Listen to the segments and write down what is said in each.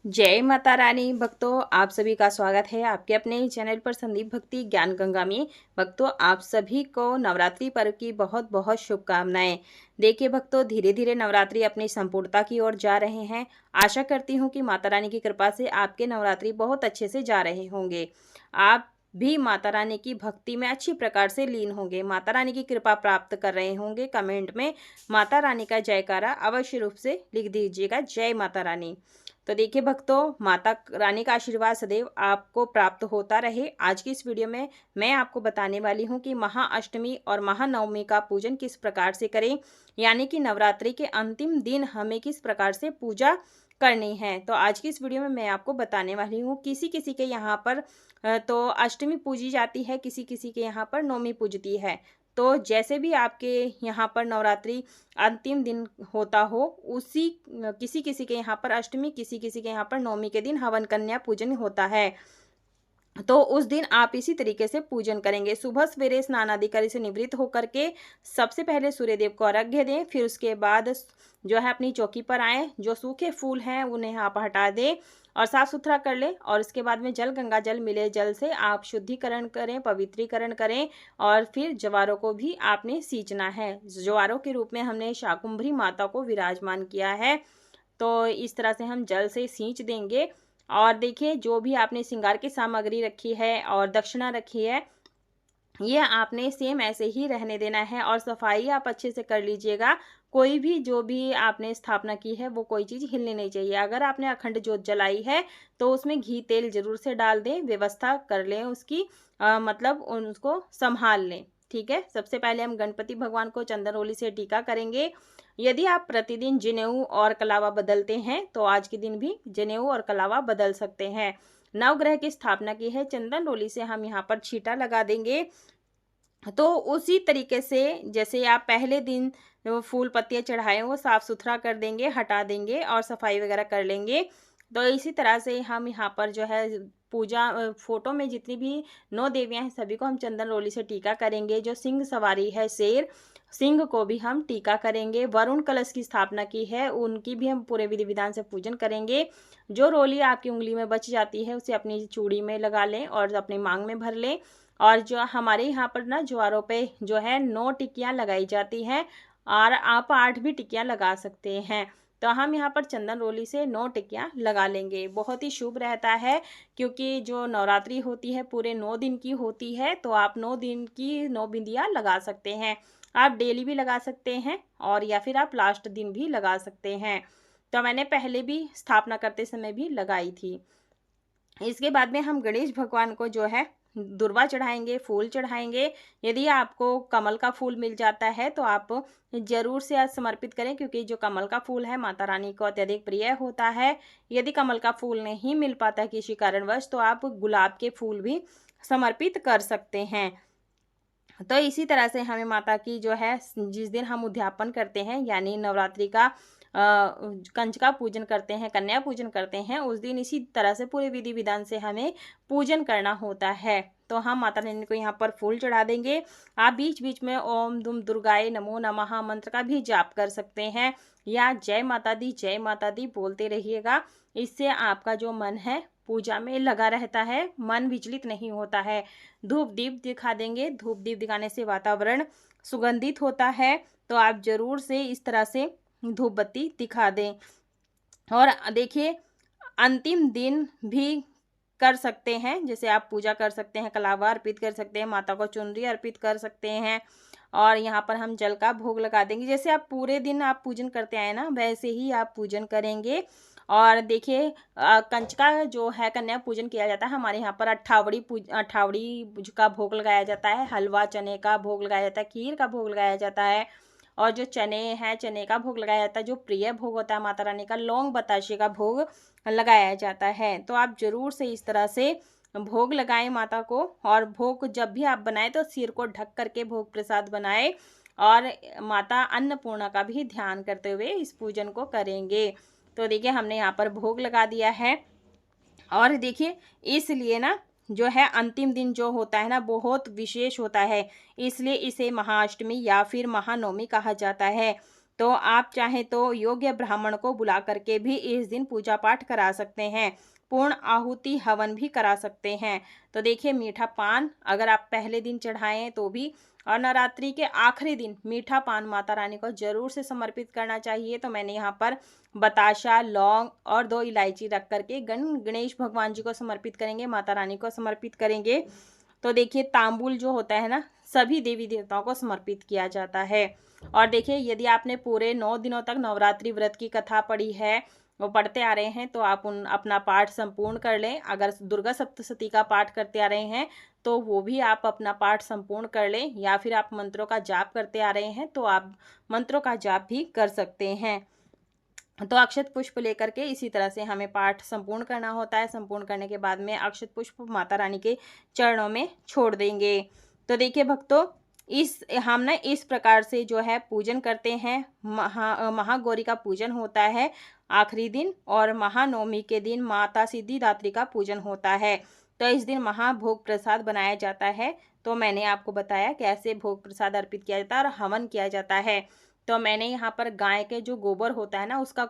जय माता रानी भक्तों, आप सभी का स्वागत है आपके अपने ही चैनल पर संदीप भक्ति ज्ञान गंगा में। भक्तों, आप सभी को नवरात्रि पर्व की बहुत बहुत शुभकामनाएं। देखिए भक्तों, धीरे धीरे नवरात्रि अपनी संपूर्णता की ओर जा रहे हैं। आशा करती हूँ कि माता रानी की कृपा से आपके नवरात्रि बहुत अच्छे से जा रहे होंगे। आप भी माता रानी की भक्ति में अच्छी प्रकार से लीन होंगे, माता रानी की कृपा प्राप्त कर रहे होंगे। कमेंट में माता रानी का जयकारा अवश्य रूप से लिख दीजिएगा, जय माता रानी। तो देखिए भक्तों, माता रानी का आशीर्वाद सदैव आपको प्राप्त होता रहे। आज की इस वीडियो में मैं आपको बताने वाली हूँ कि महाअष्टमी और महानवमी का पूजन किस प्रकार से करें, यानी कि नवरात्रि के अंतिम दिन हमें किस प्रकार से पूजा करनी है। तो आज की इस वीडियो में मैं आपको बताने वाली हूँ। किसी किसी के यहाँ पर तो अष्टमी पूजी जाती है, किसी किसी के यहाँ पर नवमी पूजती है। तो जैसे भी आपके यहाँ पर नवरात्रि अंतिम दिन होता हो, उसी किसी किसी के यहाँ पर अष्टमी, किसी किसी के यहाँ पर नवमी के दिन हवन कन्या पूजन होता है। तो उस दिन आप इसी तरीके से पूजन करेंगे। सुबह सवेरे स्नान आदि कर से निवृत्त होकर के सबसे पहले सूर्यदेव को अर्घ्य दें। फिर उसके बाद जो है अपनी चौकी पर आए, जो सूखे फूल हैं उन्हें आप हटा दें और साफ सुथरा कर लें। और इसके बाद में जल, गंगा जल मिले जल से आप शुद्धिकरण करें, पवित्रीकरण करें। और फिर जवारों को भी आपने सींचना है। जवारों के रूप में हमने शाकुंभरी माता को विराजमान किया है। तो इस तरह से हम जल से सींच देंगे। और देखिए, जो भी आपने श्रृंगार की सामग्री रखी है और दक्षिणा रखी है, ये आपने सेम ऐसे ही रहने देना है। और सफाई आप अच्छे से कर लीजिएगा। कोई भी जो भी आपने स्थापना की है वो कोई चीज़ हिलनी नहीं चाहिए। अगर आपने अखंड जोत जलाई है तो उसमें घी तेल जरूर से डाल दें, व्यवस्था कर लें उसकी, मतलब उसको संभाल लें। ठीक है। सबसे पहले हम गणपति भगवान को चंदन रोली से टीका करेंगे। यदि आप प्रतिदिन जनेऊ और कलावा बदलते हैं तो आज के दिन भी जनेऊ और कलावा बदल सकते हैं। नवग्रह की स्थापना की है, चंदन रोली से हम यहाँ पर छींटा लगा देंगे। तो उसी तरीके से जैसे आप पहले दिन फूल पत्तियाँ चढ़ाए वो साफ सुथरा कर देंगे, हटा देंगे और सफाई वगैरह कर लेंगे। तो इसी तरह से हम यहाँ पर जो है पूजा फोटो में जितनी भी 9 देवियाँ हैं सभी को हम चंदन रोली से टीका करेंगे। जो सिंह सवारी है शेर, सिंह को भी हम टीका करेंगे। वरुण कलश की स्थापना की है, उनकी भी हम पूरे विधि विधान से पूजन करेंगे। जो रोली आपकी उंगली में बच जाती है उसे अपनी चूड़ी में लगा लें और अपनी मांग में भर लें। और जो हमारे यहाँ पर ना ज्वारों पे जो है 9 टिक्कियाँ लगाई जाती हैं और आप 8 भी टिक्कियाँ लगा सकते हैं। तो हम यहाँ पर चंदन रोली से 9 टिक्कियाँ लगा लेंगे। बहुत ही शुभ रहता है, क्योंकि जो नवरात्रि होती है पूरे 9 दिन की होती है। तो आप 9 दिन की 9 बिंदियाँ लगा सकते हैं। आप डेली भी लगा सकते हैं और या फिर आप लास्ट दिन भी लगा सकते हैं। तो मैंने पहले भी स्थापना करते समय भी लगाई थी। इसके बाद में हम गणेश भगवान को जो है दुर्वा चढ़ाएंगे, फूल चढ़ाएंगे। यदि आपको कमल का फूल मिल जाता है तो आप जरूर से आज समर्पित करें, क्योंकि जो कमल का फूल है माता रानी को अत्यधिक प्रिय होता है। यदि कमल का फूल नहीं मिल पाता है किसी कारणवश तो आप गुलाब के फूल भी समर्पित कर सकते हैं। तो इसी तरह से हमें माता की जो है जिस दिन हम उद्यापन करते हैं, यानी नवरात्रि का कंजका पूजन करते हैं, कन्या पूजन करते हैं, उस दिन इसी तरह से पूरे विधि विधान से हमें पूजन करना होता है। तो हम माता रानी को यहाँ पर फूल चढ़ा देंगे। आप बीच बीच में ओम दुम दुर्गाए नमो नमः मंत्र का भी जाप कर सकते हैं, या जय माता दी बोलते रहिएगा। इससे आपका जो मन है पूजा में लगा रहता है, मन विचलित नहीं होता है। धूप दीप दिखा देंगे। धूप दीप दिखाने से वातावरण सुगंधित होता है। तो आप जरूर से इस तरह से धूप बत्ती दिखा दें। और देखिए, अंतिम दिन भी कर सकते हैं, जैसे आप पूजा कर सकते हैं, कलावा अर्पित कर सकते हैं, माता को चुनरी अर्पित कर सकते हैं। और यहाँ पर हम जल का भोग लगा देंगे। जैसे आप पूरे दिन आप पूजन करते आए ना, वैसे ही आप पूजन करेंगे। और देखिए, कंचका जो है कन्या पूजन किया जाता है। हमारे यहाँ पर अठावड़ी का भोग लगाया जाता है, हलवा चने का भोग लगाया जाता है, खीर का भोग लगाया जाता है। और जो चने हैं, चने का भोग लगाया जाता है। जो प्रिय भोग होता है माता रानी का, लौंग बताशे का भोग लगाया जाता है। तो आप जरूर से इस तरह से भोग लगाएं माता को। और भोग जब भी आप बनाएं तो सिर को ढक करके भोग प्रसाद बनाएं। और माता अन्नपूर्णा का भी ध्यान करते हुए इस पूजन को करेंगे। तो देखिए, हमने यहाँ पर भोग लगा दिया है। और देखिए, इसलिए ना जो है अंतिम दिन जो होता है ना बहुत विशेष होता है, इसलिए इसे महाअष्टमी या फिर महानवमी कहा जाता है। तो आप चाहें तो योग्य ब्राह्मण को बुला करके भी इस दिन पूजा पाठ करा सकते हैं। पूर्ण आहुति हवन भी करा सकते हैं। तो देखिए, मीठा पान अगर आप पहले दिन चढ़ाएं तो भी, और नवरात्रि के आखिरी दिन मीठा पान माता रानी को जरूर से समर्पित करना चाहिए। तो मैंने यहाँ पर बताशा, लौंग और 2 इलायची रख करके गणेश भगवान जी को समर्पित करेंगे, माता रानी को समर्पित करेंगे। तो देखिए, तांबुल जो होता है ना, सभी देवी देवताओं को समर्पित किया जाता है। और देखिए, यदि आपने पूरे 9 दिनों तक नवरात्रि व्रत की कथा पढ़ी है, वो पढ़ते आ रहे हैं, तो आप अपना पाठ संपूर्ण कर लें। अगर दुर्गा सप्तशती का पाठ करते आ रहे हैं तो वो भी आप अपना पाठ संपूर्ण कर लें, या फिर आप मंत्रों का जाप करते आ रहे हैं तो आप मंत्रों का जाप भी कर सकते हैं। तो अक्षत पुष्प लेकर के इसी तरह से हमें पाठ संपूर्ण करना होता है। संपूर्ण करने के बाद में अक्षत पुष्प माता रानी के चरणों में छोड़ देंगे। तो देखिए भक्तों, हम ना इस प्रकार से जो है पूजन करते हैं। महागौरी का पूजन होता है आखिरी दिन, और महानवमी के दिन माता सिद्धिदात्री का पूजन होता है। तो इस दिन महाभोग प्रसाद बनाया जाता है। तो मैंने आपको बताया कैसे भोग प्रसाद अर्पित किया जाता है और हवन किया जाता है। तो मैंने यहाँ पर गाय के जो गोबर होता है ना, उसका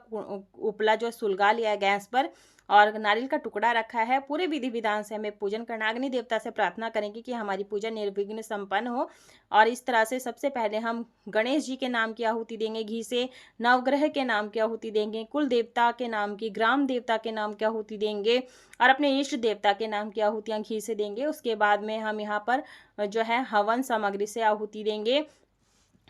उपला जो सुलगा लिया है गैस पर, और नारियल का टुकड़ा रखा है। पूरे विधि विधान से हमें पूजन करना। अग्नि देवता से प्रार्थना करेंगे कि हमारी पूजा निर्विघ्न संपन्न हो। और इस तरह से सबसे पहले हम गणेश जी के नाम की आहुति देंगे घी से, नवग्रह के नाम की आहुति देंगे, कुल देवता के नाम की, ग्राम देवता के नाम की आहुति देंगे, और अपने इष्ट देवता के नाम की आहुतियाँ घी से देंगे। उसके बाद में हम यहाँ पर जो है हवन सामग्री से आहुति देंगे।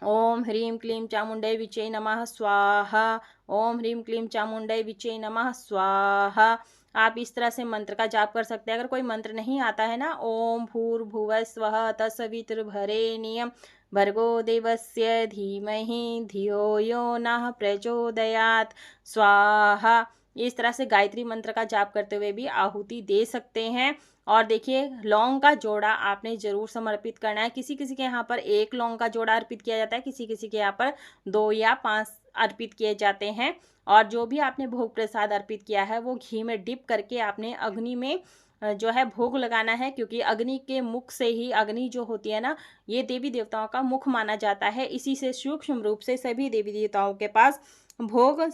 ओम ह्रीं क्लीं चामुंडै विचे नमः स्वाहा। ओम ह्रीं क्लीं चामुंडै विचे नमः स्वाहा। आप इस तरह से मंत्र का जाप कर सकते हैं। अगर कोई मंत्र नहीं आता है ना, ओम भूर्भुवः स्वः तत्सवितुर्वरेण्यं भर्गो देवस्य धीमहि धियो यो नः प्रचोदयात् स्वाहा, इस तरह से गायत्री मंत्र का जाप करते हुए भी आहुति दे सकते हैं। और देखिए, लौंग का जोड़ा आपने जरूर समर्पित करना है। किसी किसी के यहाँ पर 1 लौंग का जोड़ा अर्पित किया जाता है, किसी किसी के यहाँ पर 2 या 5 अर्पित किए जाते हैं। और जो भी आपने भोग प्रसाद अर्पित किया है वो घी में डिप करके आपने अग्नि में जो है भोग लगाना है, क्योंकि अग्नि के मुख से ही, अग्नि जो होती है ना, ये देवी देवताओं का मुख माना जाता है। इसी से सूक्ष्म रूप से सभी देवी देवताओं के पास भोग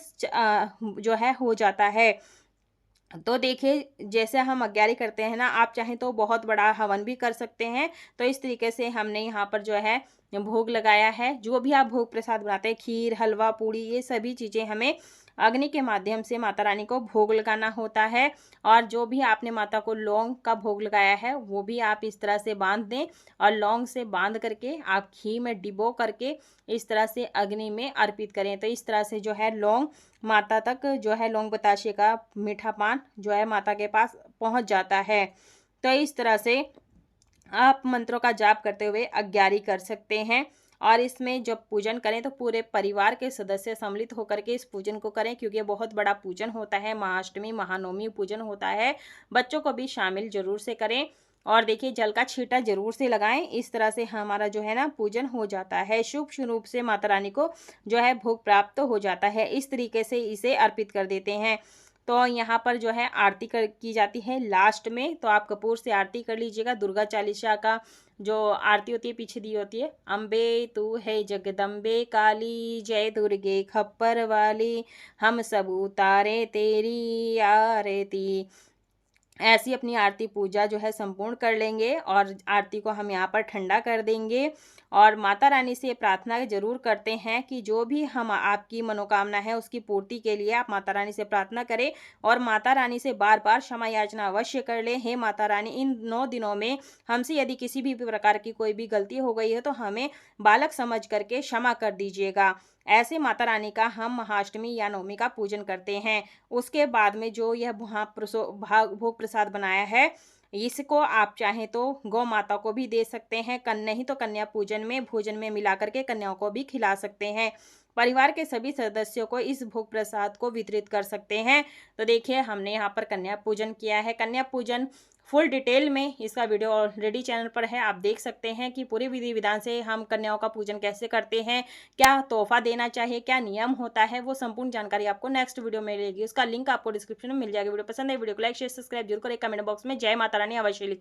जो है हो जाता है। तो देखिए, जैसे हम अग्यारी करते हैं ना, आप चाहें तो बहुत बड़ा हवन भी कर सकते हैं। तो इस तरीके से हमने यहाँ पर जो है भोग लगाया है। जो भी आप भोग प्रसाद बनाते हैं, खीर, हलवा, पूड़ी, ये सभी चीज़ें हमें अग्नि के माध्यम से माता रानी को भोग लगाना होता है। और जो भी आपने माता को लौंग का भोग लगाया है वो भी आप इस तरह से बांध दें, और लौंग से बांध करके आप घी में डिबो करके इस तरह से अग्नि में अर्पित करें। तो इस तरह से जो है लौंग माता तक, जो है लौंग बताशे का मीठा पान जो है माता के पास पहुंच जाता है। तो इस तरह से आप मंत्रों का जाप करते हुए अग्यारी कर सकते हैं। और इसमें जब पूजन करें तो पूरे परिवार के सदस्य सम्मिलित होकर के इस पूजन को करें, क्योंकि ये बहुत बड़ा पूजन होता है। महाअष्टमी, महानवमी पूजन होता है। बच्चों को भी शामिल जरूर से करें। और देखिए, जल का छींटा जरूर से लगाएं। इस तरह से हमारा जो है ना पूजन हो जाता है। शुभ रूप से माता रानी को जो है भोग प्राप्त हो जाता है। इस तरीके से इसे अर्पित कर देते हैं। तो यहाँ पर जो है आरती की जाती है लास्ट में। तो आप कपूर से आरती कर लीजिएगा। दुर्गा चालीसा का जो आरती होती है पीछे दी होती है, अम्बे तू है जगदम्बे काली, जय दुर्गे खप्पर वाली, हम सब उतारे तेरी आरती। ऐसी अपनी आरती पूजा जो है संपूर्ण कर लेंगे। और आरती को हम यहाँ पर ठंडा कर देंगे। और माता रानी से प्रार्थना जरूर करते हैं कि जो भी हम आपकी मनोकामना है उसकी पूर्ति के लिए आप माता रानी से प्रार्थना करें, और माता रानी से बार बार क्षमा याचना अवश्य कर लें। हे माता रानी, इन 9 दिनों में हमसे यदि किसी भी प्रकार की कोई भी गलती हो गई है तो हमें बालक समझ करके क्षमा कर दीजिएगा। ऐसे माता रानी का हम महाअष्टमी या नवमी का पूजन करते हैं। उसके बाद में जो यह भोग प्रसाद बनाया है, इसको आप चाहें तो गौ माता को भी दे सकते हैं, नहीं तो कन्या पूजन में भोजन में मिला करके कन्याओं को भी खिला सकते हैं। परिवार के सभी सदस्यों को इस भोग प्रसाद को वितरित कर सकते हैं। तो देखिए, हमने यहाँ पर कन्या पूजन किया है। कन्या पूजन फुल डिटेल में इसका वीडियो ऑलरेडी चैनल पर है, आप देख सकते हैं कि पूरे विधि विधान से हम कन्याओं का पूजन कैसे करते हैं, क्या तोहफा देना चाहिए, क्या नियम होता है, वो संपूर्ण जानकारी आपको नेक्स्ट वीडियो में मिलेगी। उसका लिंक आपको डिस्क्रिप्शन में मिल जाएगा। वीडियो पसंद है, वीडियो को लाइक शेयर सब्सक्राइब जरूर करें। कमेंट बॉक्स में जय माता रानी अवश्य लिखें।